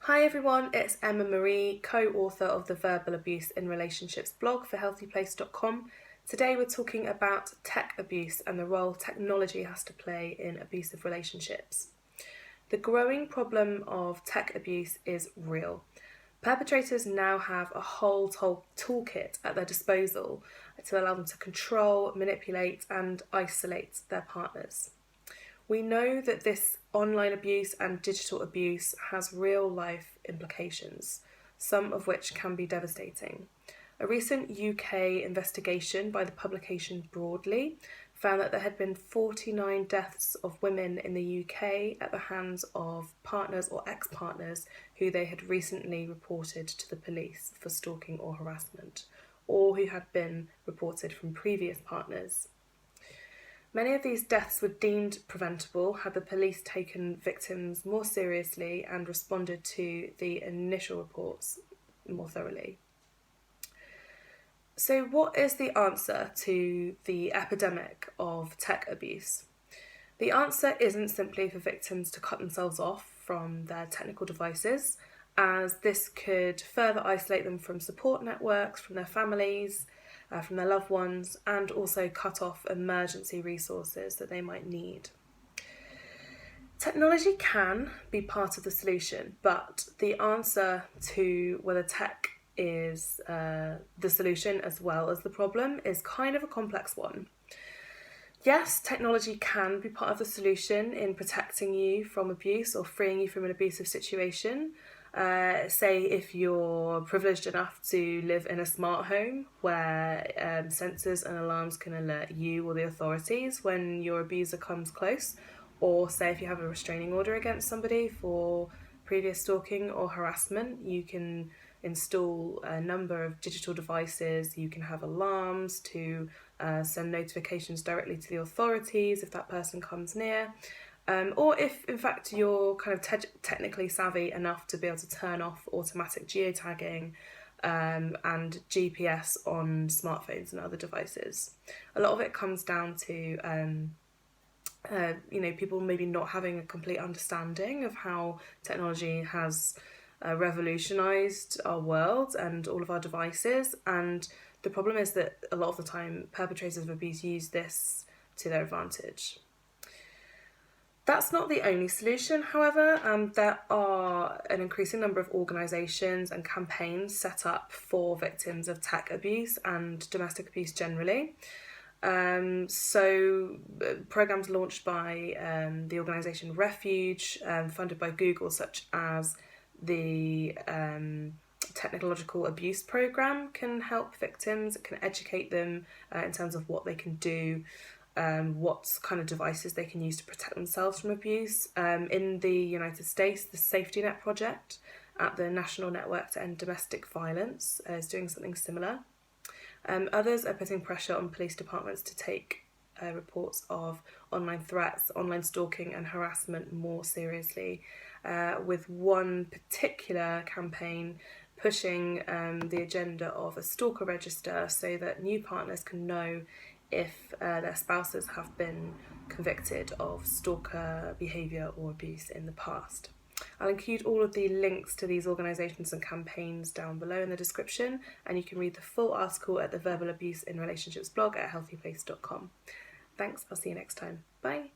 Hi everyone, it's Emma Marie, co-author of the Verbal Abuse in Relationships blog for healthyplace.com. Today we're talking about tech abuse and the role technology has to play in abusive relationships. The growing problem of tech abuse is real. Perpetrators now have a whole toolkit at their disposal to allow them to control, manipulate and isolate their partners. We know that this online abuse and digital abuse has real life implications, some of which can be devastating. A recent UK investigation by the publication Broadly found that there had been 49 deaths of women in the UK at the hands of partners or ex-partners who they had recently reported to the police for stalking or harassment, or who had been reported from previous partners. Many of these deaths were deemed preventable had the police taken victims more seriously and responded to the initial reports more thoroughly. So what is the answer to the epidemic of tech abuse? The answer isn't simply for victims to cut themselves off from their technical devices, as this could further isolate them from support networks, from their families, from their loved ones, and also cut off emergency resources that they might need. Technology can be part of the solution, but the answer to whether tech is the solution as well as the problem is kind of a complex one. Yes, technology can be part of the solution in protecting you from abuse or freeing you from an abusive situation. Say if you're privileged enough to live in a smart home where sensors and alarms can alert you or the authorities when your abuser comes close, or say if you have a restraining order against somebody for previous stalking or harassment, you can install a number of digital devices. You can have alarms to send notifications directly to the authorities if that person comes near. Or if in fact you're kind of technically savvy enough to be able to turn off automatic geotagging and GPS on smartphones and other devices. A lot of it comes down to people maybe not having a complete understanding of how technology has revolutionised our world and all of our devices, and the problem is that a lot of the time perpetrators of abuse use this to their advantage. That's not the only solution, however. There are an increasing number of organisations and campaigns set up for victims of tech abuse and domestic abuse generally. So programmes launched by the organisation Refuge, funded by Google, such as the Technological Abuse Programme, can help victims, can educate them in terms of what they can do, what kind of devices they can use to protect themselves from abuse. In the United States, the Safety Net Project at the National Network to End Domestic Violence is doing something similar. Others are putting pressure on police departments to take reports of online threats, online stalking and harassment more seriously, with one particular campaign pushing the agenda of a stalker register so that new partners can know if their spouses have been convicted of stalker behaviour or abuse in the past. I'll include all of the links to these organisations and campaigns down below in the description, and you can read the full article at the Verbal Abuse in Relationships blog at healthyplace.com. Thanks, I'll see you next time. Bye.